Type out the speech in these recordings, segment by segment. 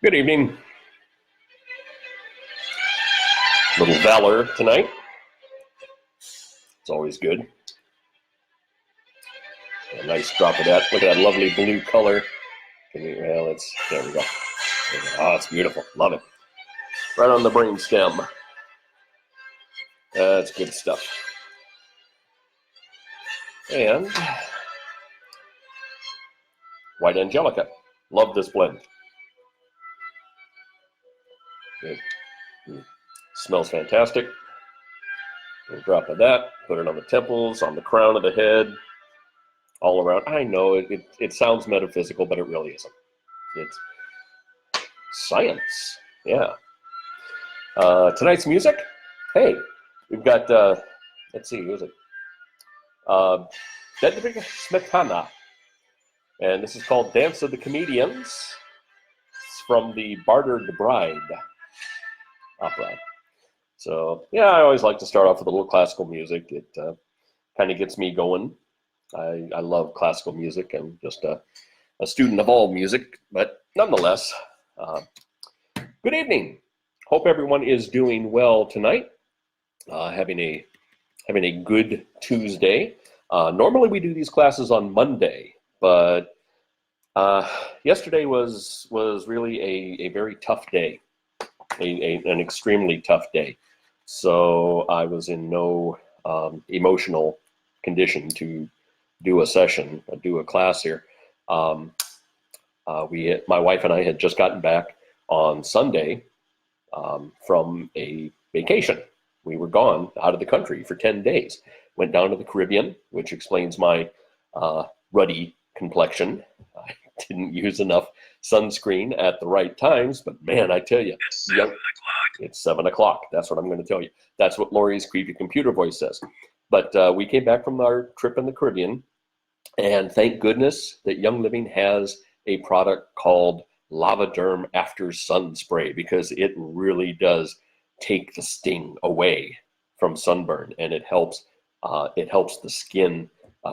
Good evening. Little Valor tonight. It's always good. A nice drop of that. Look at that lovely blue color. There we go. Oh, it's beautiful. Love it. Right on the brain stem. That's good stuff. And White Angelica. Love this blend. It smells fantastic. A drop of that. Put it on the temples, on the crown of the head, all around. I know it sounds metaphysical, but it really isn't. It's science. Yeah. Tonight's music. Hey, we've got, let's see, who is it? Bedřich Smetana. And this is called Dance of the Comedians. It's from the Bartered Bride opera. So, yeah, I always like to start off with a little classical music. It kind of gets me going. I love classical music. I'm just a student of all music, but nonetheless, good evening. Hope everyone is doing well tonight. Having a good Tuesday. Normally we do these classes on Monday, but yesterday was really a very tough day, an extremely tough day. So I was in no emotional condition to do a class here. My wife and I had just gotten back on Sunday from a vacation. We were gone out of the country for 10 days. Went down to the Caribbean, which explains my ruddy complexion. I didn't use enough sunscreen at the right times, but man, I tell you, it's 7 o'clock. That's what I'm going to tell you. That's what Lori's creepy computer voice says. But we came back from our trip in the Caribbean, and thank goodness that Young Living has a product called Lavaderm After Sun Spray, because it really does take the sting away from sunburn, and it helps the skin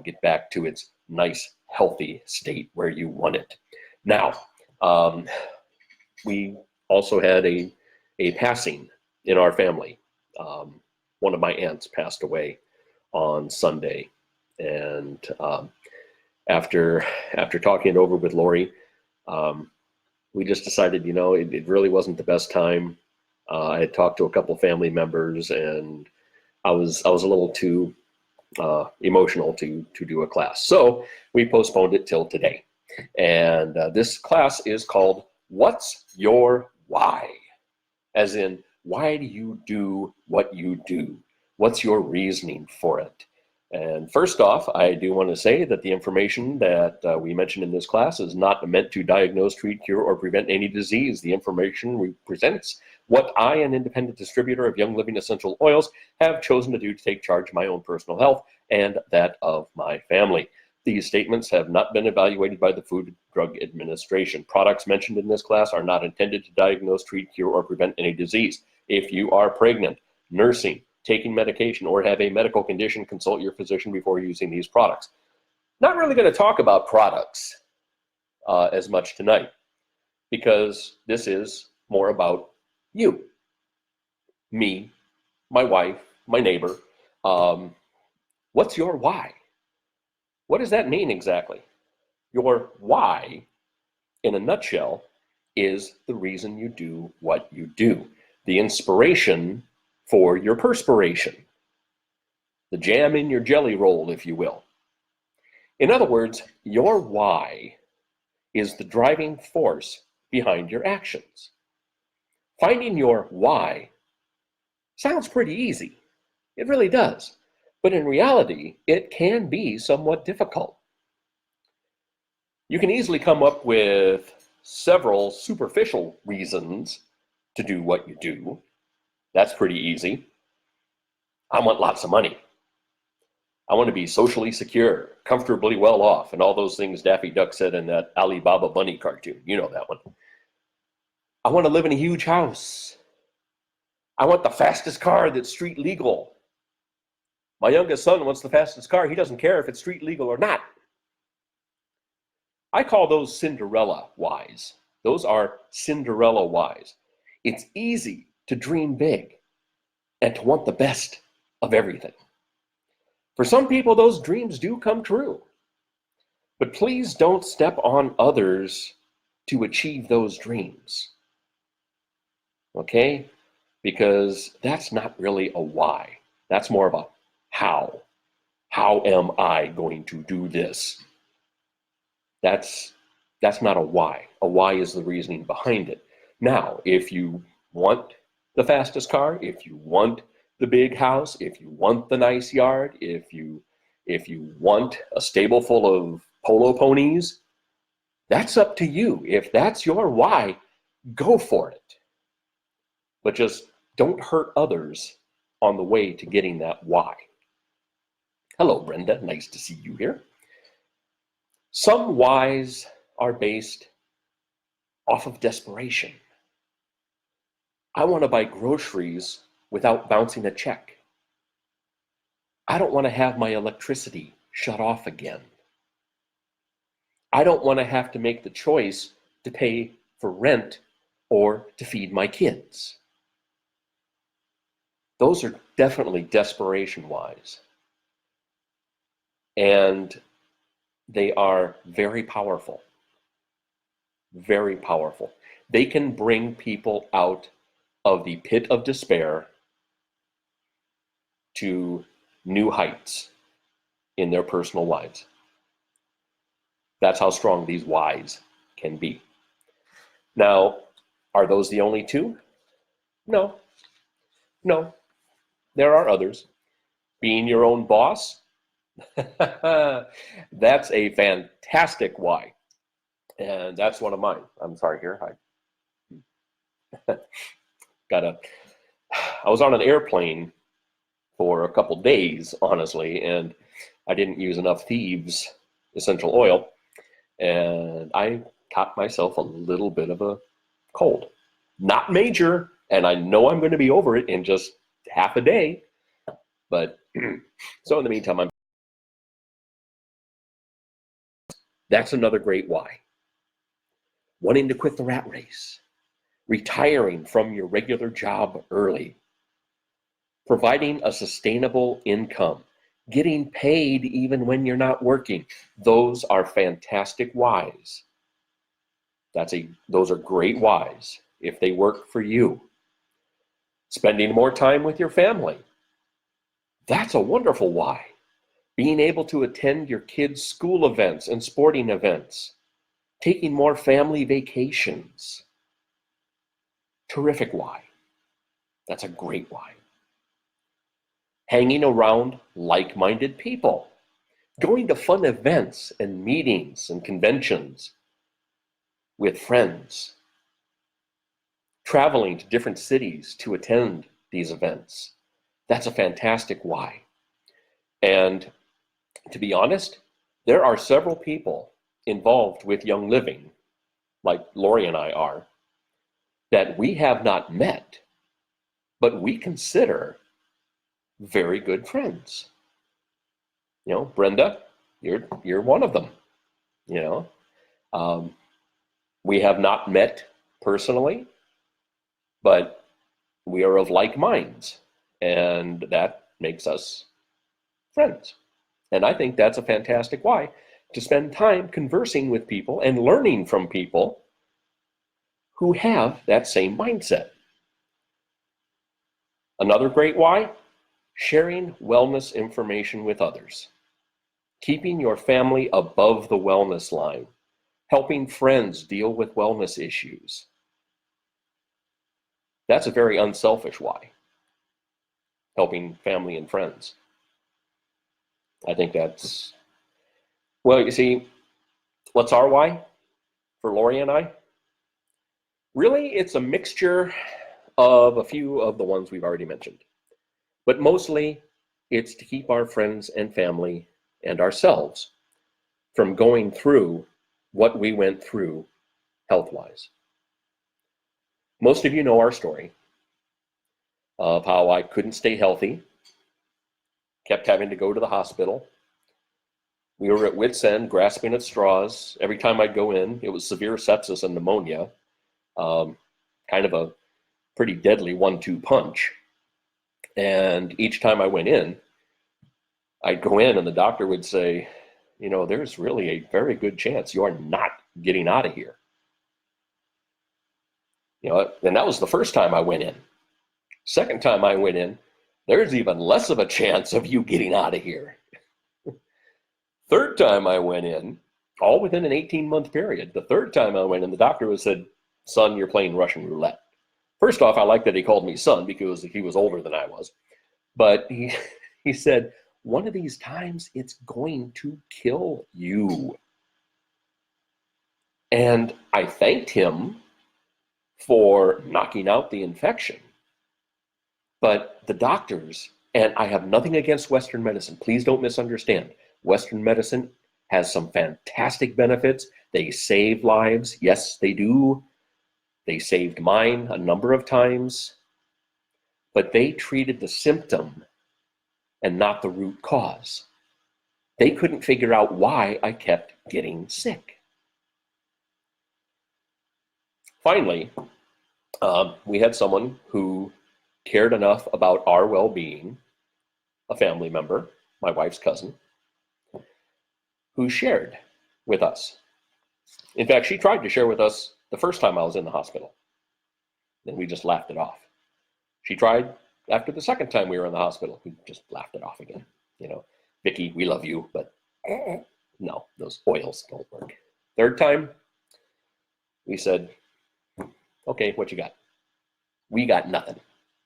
get back to its nice, healthy state where you want it. Now, we also had a passing in our family. One of my aunts passed away on Sunday, and after talking it over with Lori, we just decided, it really wasn't the best time. I had talked to a couple family members, and I was a little too emotional to do a class. So we postponed it till today. And this class is called What's Your Why? As in, why do you do what you do? What's your reasoning for it? And first off, I do want to say that the information that we mentioned in this class is not meant to diagnose, treat, cure, or prevent any disease. The information we presents what I, an independent distributor of Young Living essential oils, have chosen to do to take charge of my own personal health and that of my family. These statements have not been evaluated by the Food and Drug Administration. Products mentioned in this class are not intended to diagnose, treat, cure, or prevent any disease. If you are pregnant, nursing, taking medication, or have a medical condition, consult your physician before using these products. Not really going to talk about products as much tonight, because this is more about you, me, my wife, my neighbor. What's your why? What does that mean exactly? Your why, in a nutshell, is the reason you do what you do. The inspiration for your perspiration. The jam in your jelly roll, if you will. In other words, your why is the driving force behind your actions. Finding your why sounds pretty easy. It really does. But in reality, it can be somewhat difficult. You can easily come up with several superficial reasons to do what you do. That's pretty easy. I want lots of money. I want to be socially secure, comfortably well off, and all those things Daffy Duck said in that Alibaba Bunny cartoon. You know that one. I want to live in a huge house. I want the fastest car that's street legal. My youngest son wants the fastest car. He doesn't care if it's street legal or not. I call those Cinderella whys. Those are Cinderella whys. It's easy to dream big and to want the best of everything. For some people, those dreams do come true. But please don't step on others to achieve those dreams. Okay? Because that's not really a why. That's more of a how. How am I going to do this? That's not a why. A why is the reasoning behind it. Now, if you want the fastest car, if you want the big house, if you want the nice yard, if you want a stable full of polo ponies, that's up to you. If that's your why, go for it. But just don't hurt others on the way to getting that why. Hello, Brenda. Nice to see you here. Some whys are based off of desperation. I want to buy groceries without bouncing a check. I don't want to have my electricity shut off again. I don't want to have to make the choice to pay for rent or to feed my kids. Those are definitely desperation whys. And they are very powerful. Very powerful. They can bring people out of the pit of despair to new heights in their personal lives. That's how strong these whys can be. Now, are those the only two? No. No. There are others. Being your own boss, that's a fantastic why. And that's one of mine. I'm sorry here. I was on an airplane for a couple days, honestly, and I didn't use enough Thieves essential oil, and I caught myself a little bit of a cold. Not major, and I know I'm going to be over it in just half a day, but so in the meantime, that's another great why. Wanting to quit the rat race, retiring from your regular job early, providing a sustainable income, getting paid even when you're not working. Those are fantastic whys. Those are great whys if they work for you. Spending more time with your family. That's a wonderful why. Being able to attend your kids' school events and sporting events. Taking more family vacations. Terrific why. That's a great why. Hanging around like-minded people. Going to fun events and meetings and conventions with friends. Traveling to different cities to attend these events. That's a fantastic why. And to be honest, there are several people involved with Young Living, like Lori and I are, that we have not met, but we consider very good friends. You know, Brenda, you're one of them. You know, we have not met personally, but we are of like minds, and that makes us friends. And I think that's a fantastic why, to spend time conversing with people and learning from people who have that same mindset. Another great why, sharing wellness information with others. Keeping your family above the wellness line. Helping friends deal with wellness issues. That's a very unselfish why. Helping family and friends. I think that's, well, you see, what's our why for Lori and I? Really, it's a mixture of a few of the ones we've already mentioned. But mostly, it's to keep our friends and family and ourselves from going through what we went through health-wise. Most of you know our story of how I couldn't stay healthy, kept having to go to the hospital, We were at wit's end, grasping at straws. Every time I'd go in, it was severe sepsis and pneumonia, kind of a pretty deadly 1-2 punch. And each time I went in, I'd go in and the doctor would say, you know, there's really a very good chance you are not getting out of here. You know, and that was the first time I went in. Second time I went in, there's even less of a chance of you getting out of here. Third time I went in, all within an 18-month period. The third time I went in, the doctor said, son, you're playing Russian roulette. First off, I like that he called me son because he was older than I was. But he said, one of these times it's going to kill you. And I thanked him for knocking out the infection. But the doctors, and I have nothing against Western medicine, please don't misunderstand. Western medicine has some fantastic benefits. They save lives. Yes, they do. They saved mine a number of times. But they treated the symptom and not the root cause. They couldn't figure out why I kept getting sick. Finally, we had someone who cared enough about our well-being, a family member, my wife's cousin, who shared with us. In fact, she tried to share with us the first time I was in the hospital, and we just laughed it off. She tried after the second time we were in the hospital. We just laughed it off again. You know, Vicki, we love you, but no, those oils don't work. Third time, we said, okay, what you got? We got nothing.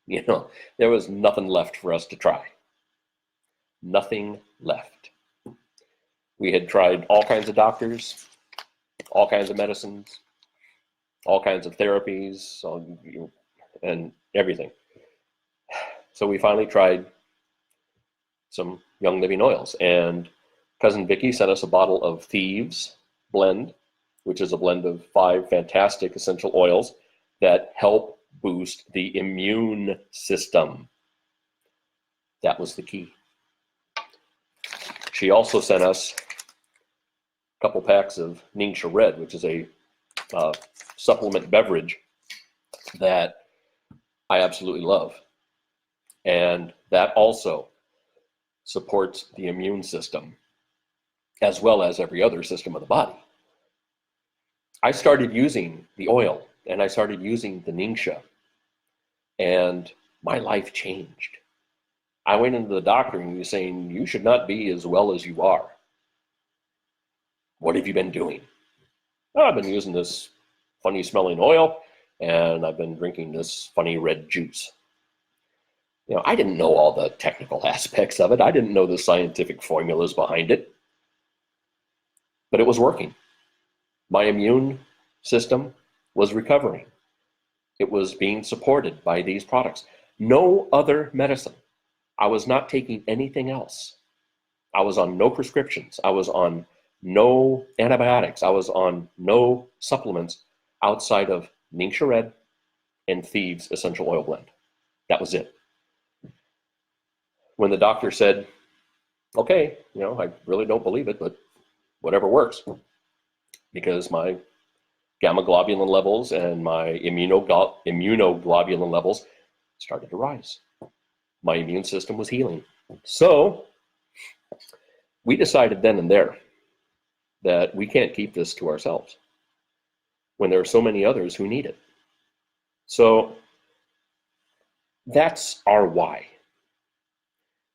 You know, there was nothing left for us to try. Nothing left. We had tried all kinds of doctors, all kinds of medicines, all kinds of therapies, and everything. So we finally tried some Young Living oils, and cousin Vicki sent us a bottle of Thieves blend, which is a blend of 5 fantastic essential oils that help boost the immune system. That was the key. She also sent us a couple packs of Ningxia Red, which is a supplement beverage that I absolutely love. And that also supports the immune system, as well as every other system of the body. I started using the oil, and I started using the Ningxia, and my life changed. I went into the doctor and he was saying, you should not be as well as you are. What have you been doing? Oh, I've been using this funny smelling oil, and I've been drinking this funny red juice. You know, I didn't know all the technical aspects of it. I didn't know the scientific formulas behind it, but it was working. My immune system was recovering. It was being supported by these products. No other medicine. I was not taking anything else. I was on no prescriptions. I was on no antibiotics. I was on no supplements outside of Ningxia Red and Thieves Essential Oil Blend. That was it. When the doctor said, okay, you know, I really don't believe it, but whatever works, because my gamma globulin levels and my immunoglobulin levels started to rise. My immune system was healing. So we decided then and there that we can't keep this to ourselves when there are so many others who need it. So that's our why.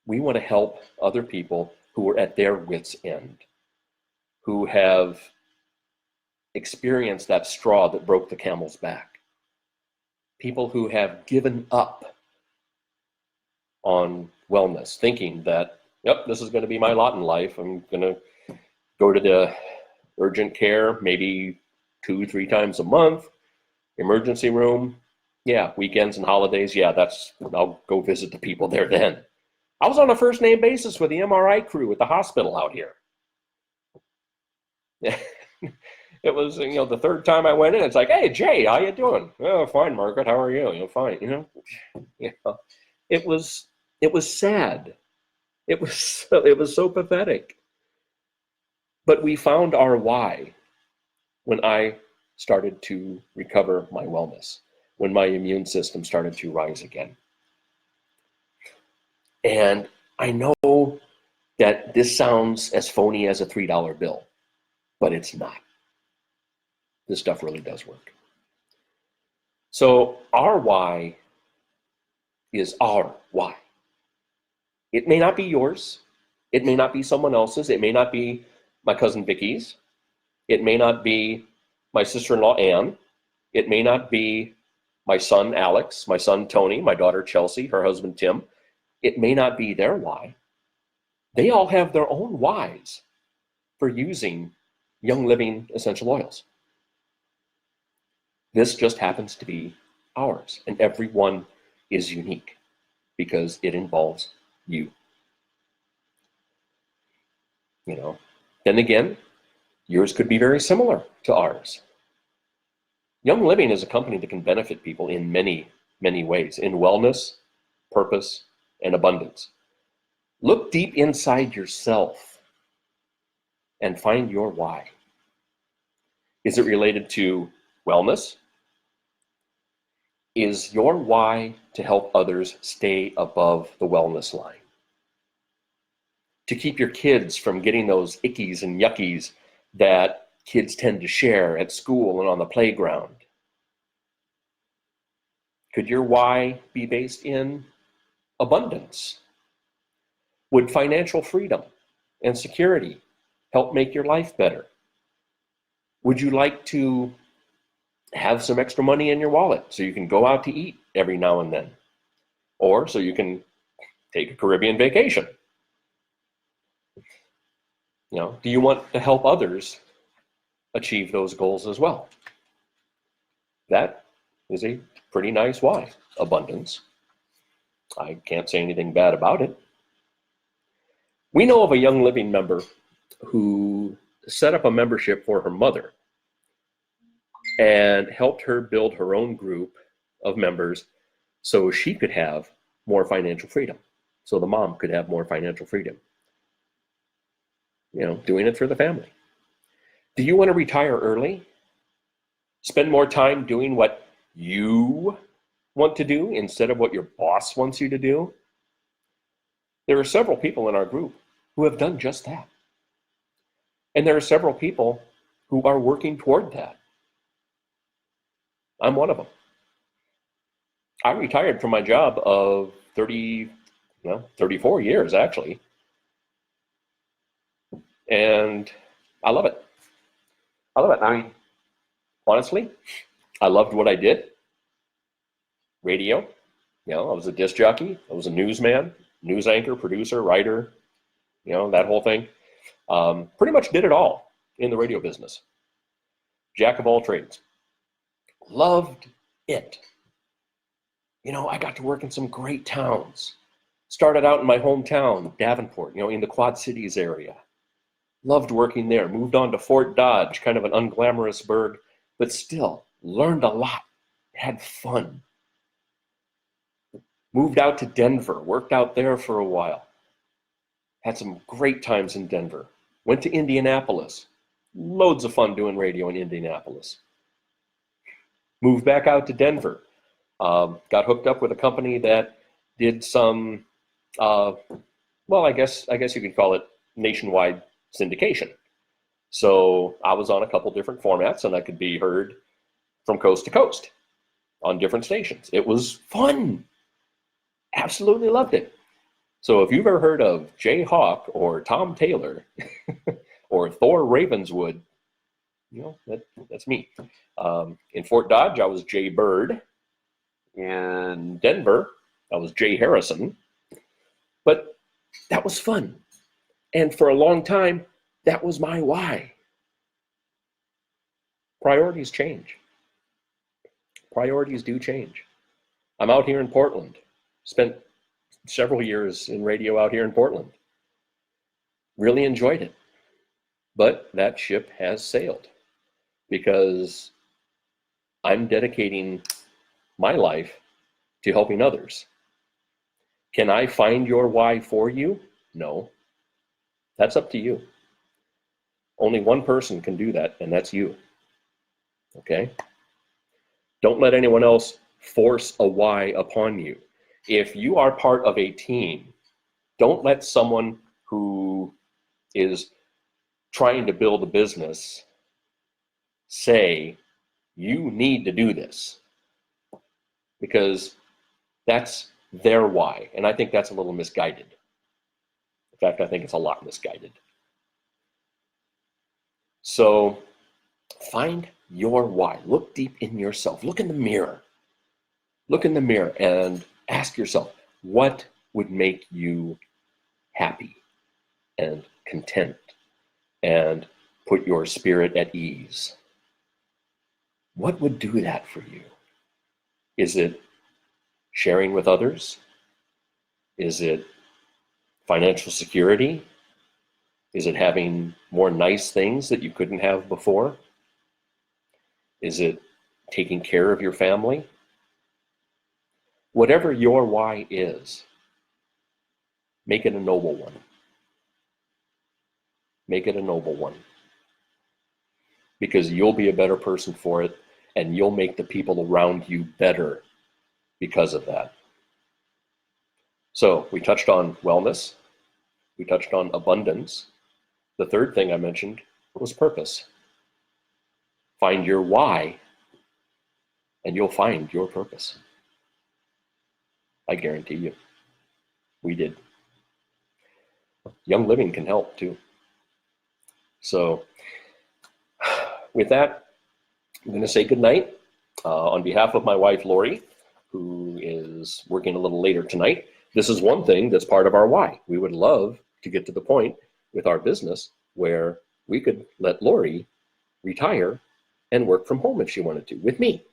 We want to help other people who are at their wits' end, who have experienced that straw that broke the camel's back, people who have given up on wellness, thinking that, yep, this is going to be my lot in life. I'm going to go to the urgent care maybe 2-3 times a month, emergency room. Yeah, weekends and holidays. Yeah, I'll go visit the people there then. I was on a first name basis with the MRI crew at the hospital out here. It was, you know, the third time I went in, it's like, hey, Jay, how you doing? Oh, fine, Margaret, how are you? You're fine, you know. It was sad. It was so pathetic. But we found our why when I started to recover my wellness, when my immune system started to rise again. And I know that this sounds as phony as a $3 bill, but it's not. This stuff really does work. So our why is our why. It may not be yours. It may not be someone else's. It may not be my cousin Vicky's. It may not be my sister-in-law Anne. It may not be my son Alex, my son Tony, my daughter Chelsea, her husband Tim. It may not be their why. They all have their own whys for using Young Living essential oils. This just happens to be ours, and everyone is unique because it involves you. You know, then again, yours could be very similar to ours. Young Living is a company that can benefit people in many, many ways, in wellness, purpose, and abundance. Look deep inside yourself and find your why. Is it related to wellness? Is your why to help others stay above the wellness line? To keep your kids from getting those ickies and yuckies that kids tend to share at school and on the playground? Could your why be based in abundance? Would financial freedom and security help make your life better? Would you like to have some extra money in your wallet so you can go out to eat every now and then? Or so you can take a Caribbean vacation? You know, do you want to help others achieve those goals as well? That is a pretty nice why, abundance. I can't say anything bad about it. We know of a Young Living member who set up a membership for her mother and helped her build her own group of members so she could have more financial freedom, so the mom could have more financial freedom. You know, doing it for the family. Do you want to retire early? Spend more time doing what you want to do instead of what your boss wants you to do? There are several people in our group who have done just that. And there are several people who are working toward that. I'm one of them. I retired from my job of 34 years actually. And I love it. I love it. I mean, honestly, I loved what I did. Radio, you know, I was a disc jockey. I was a newsman, news anchor, producer, writer, you know, that whole thing. Pretty much did it all in the radio business. Jack of all trades. Loved it. You know, I got to work in some great towns. Started out in my hometown, Davenport, you know, in the Quad Cities area. Loved working there. Moved on to Fort Dodge, kind of an unglamorous burg, but still learned a lot. Had fun. Moved out to Denver, worked out there for a while. Had some great times in Denver. Went to Indianapolis. Loads of fun doing radio in Indianapolis. Moved back out to Denver. Got hooked up with a company that did some, well, I guess you could call it nationwide syndication. So I was on a couple different formats and I could be heard from coast to coast on different stations. It was fun. Absolutely loved it. So if you've ever heard of Jay Hawk or Tom Taylor or Thor Ravenswood, you know, that's me. In Fort Dodge, I was Jay Bird. In Denver, I was Jay Harrison. But that was fun. And for a long time, that was my why. Priorities change. Priorities do change. I'm out here in Portland. Spent several years in radio out here in Portland. Really enjoyed it. But that ship has sailed because I'm dedicating my life to helping others. Can I find your why for you? No. That's up to you. Only one person can do that, and that's you. Okay? Don't let anyone else force a why upon you. If you are part of a team, don't let someone who is trying to build a business say, you need to do this, because that's their why. And I think that's a little misguided. In fact, I think it's a lot misguided. So find your why. Look deep in yourself. Look in the mirror. Look in the mirror and ask yourself, what would make you happy and content and put your spirit at ease? What would do that for you? Is it sharing with others? Is it financial security? Is it having more nice things that you couldn't have before? Is it taking care of your family? Whatever your why is, make it a noble one. Make it a noble one. Because you'll be a better person for it, and you'll make the people around you better because of that. So we touched on wellness. We touched on abundance. The third thing I mentioned was purpose. Find your why, and you'll find your purpose. I guarantee you. We did. Young Living can help too. So with that, I'm going to say good night. On behalf of my wife, Lori, who is working a little later tonight, this is one thing that's part of our why. We would love to get to the point with our business where we could let Lori retire and work from home if she wanted to, with me.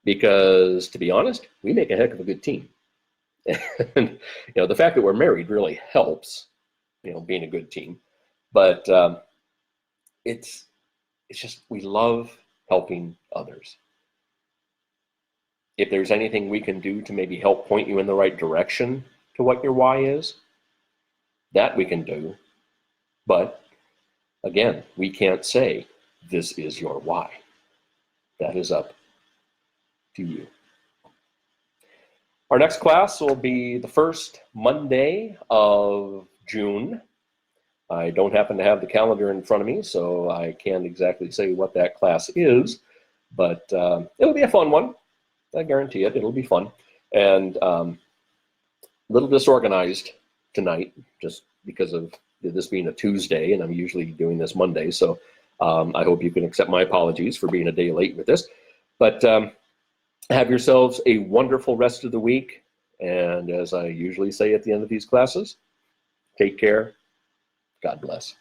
Because to be honest, we make a heck of a good team. And the fact that we're married really helps, being a good team. But it's just, we love helping others. If there's anything we can do to maybe help point you in the right direction to what your why is, that we can do. But again, we can't say this is your why. That is up to you. Our next class will be the first Monday of June. I don't happen to have the calendar in front of me, so I can't exactly say what that class is, but it'll be a fun one. I guarantee it. It'll be fun. And a little disorganized tonight, just because of this being a Tuesday, and I'm usually doing this Monday, so I hope you can accept my apologies for being a day late with this. But have yourselves a wonderful rest of the week, and as I usually say at the end of these classes, take care. God bless.